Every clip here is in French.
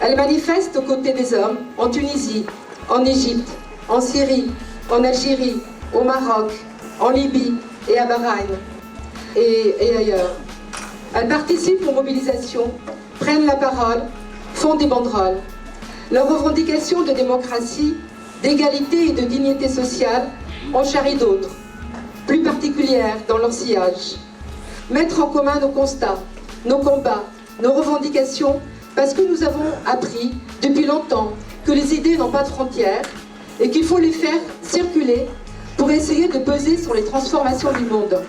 Elle manifeste aux côtés des hommes en Tunisie, en Égypte, en Syrie, en Algérie, au Maroc, en Libye et à Bahreïn et ailleurs. Elles participent aux mobilisations, prennent la parole, font des banderoles. Leurs revendications de démocratie, d'égalité et de dignité sociale en charrient d'autres, plus particulières dans leur sillage. Mettre en commun nos constats, nos combats, nos revendications, parce que nous avons appris depuis longtemps que les idées n'ont pas de frontières et qu'il faut les faire circuler pour essayer de peser sur les transformations du monde.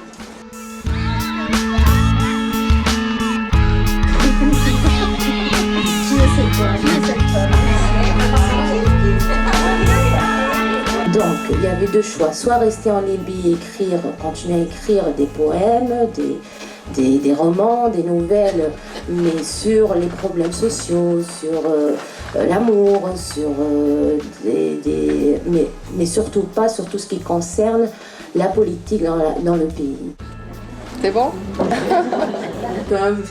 Donc, il y avait deux choix, soit rester en Libye et continuer à écrire des poèmes, des romans, des nouvelles, mais sur les problèmes sociaux, sur l'amour, mais surtout pas sur tout ce qui concerne la politique dans le pays. C'est bon?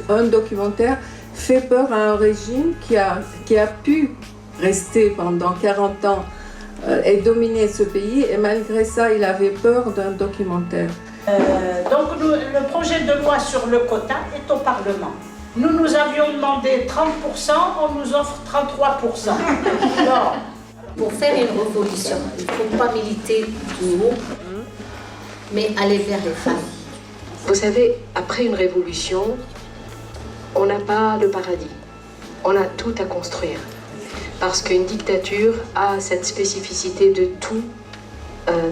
Un documentaire fait peur à un régime qui a pu rester pendant 40 ans et dominer ce pays, et malgré ça, il avait peur d'un documentaire. Donc le projet de loi sur le quota est au Parlement. Nous avions demandé 30%, on nous offre 33%. Non. Pour faire une révolution, il ne faut pas militer du haut, mais aller vers les femmes. Vous savez, après une révolution, on n'a pas le paradis. On a tout à construire. Parce qu'une dictature a cette spécificité de tout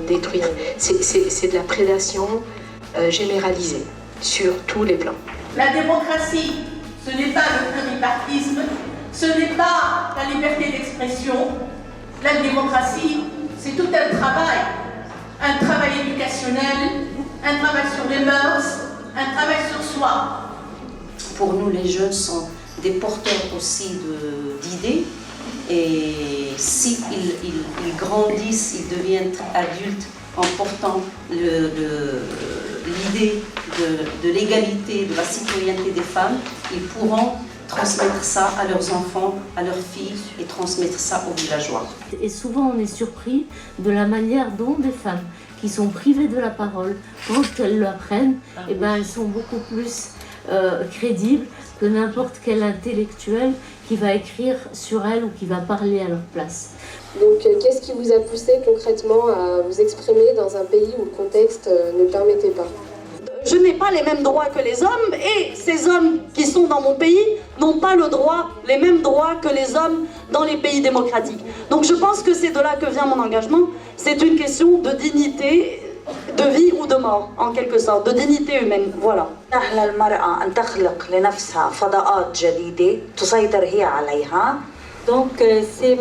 détruire. C'est de la prédation généralisée sur tous les plans. La démocratie, ce n'est pas le pluripartisme, ce n'est pas la liberté d'expression. La démocratie, c'est tout un travail éducationnel, un travail sur les mœurs, un travail sur soi. Pour nous, les jeunes sont des porteurs aussi d'idées. Et s'ils grandissent, ils deviennent adultes en portant l'idée de l'égalité, de la citoyenneté des femmes, ils pourront transmettre ça à leurs enfants, à leurs filles et transmettre ça aux villageois. Et souvent on est surpris de la manière dont des femmes qui sont privées de la parole, quand elles l'apprennent, eh ben, elles sont beaucoup plus crédibles que n'importe quel intellectuel qui va écrire sur elles ou qui va parler à leur place. Donc qu'est-ce qui vous a poussé concrètement à vous exprimer dans un pays où le contexte ne permettait pas? Je n'ai pas les mêmes droits que les hommes, et ces hommes qui sont dans mon pays n'ont pas les mêmes droits que les hommes dans les pays démocratiques. Donc je pense que c'est de là que vient mon engagement. C'est une question de dignité, de vie ou de mort, en quelque sorte, de dignité humaine, voilà. Donc ces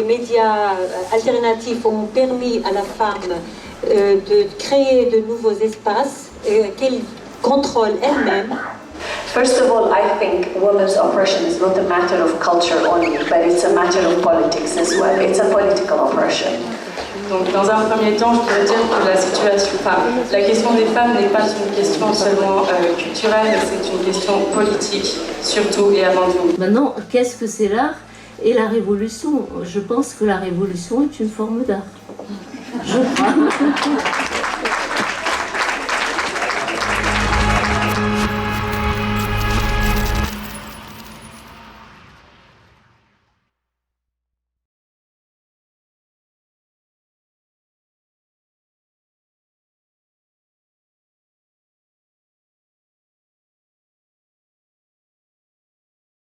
médias alternatifs ont permis à la femme de créer de nouveaux espaces qu'elle contrôle elle-même. First of all, I think women's oppression is not a matter of culture only, but it's a matter of politics as well. It's a political oppression. Donc, dans un premier temps, je pourrais dire que la question des femmes n'est pas une question seulement culturelle, c'est une question politique, surtout et avant tout. Maintenant, qu'est-ce que c'est l'art et la révolution? Je pense que la révolution est une forme d'art. Je crois.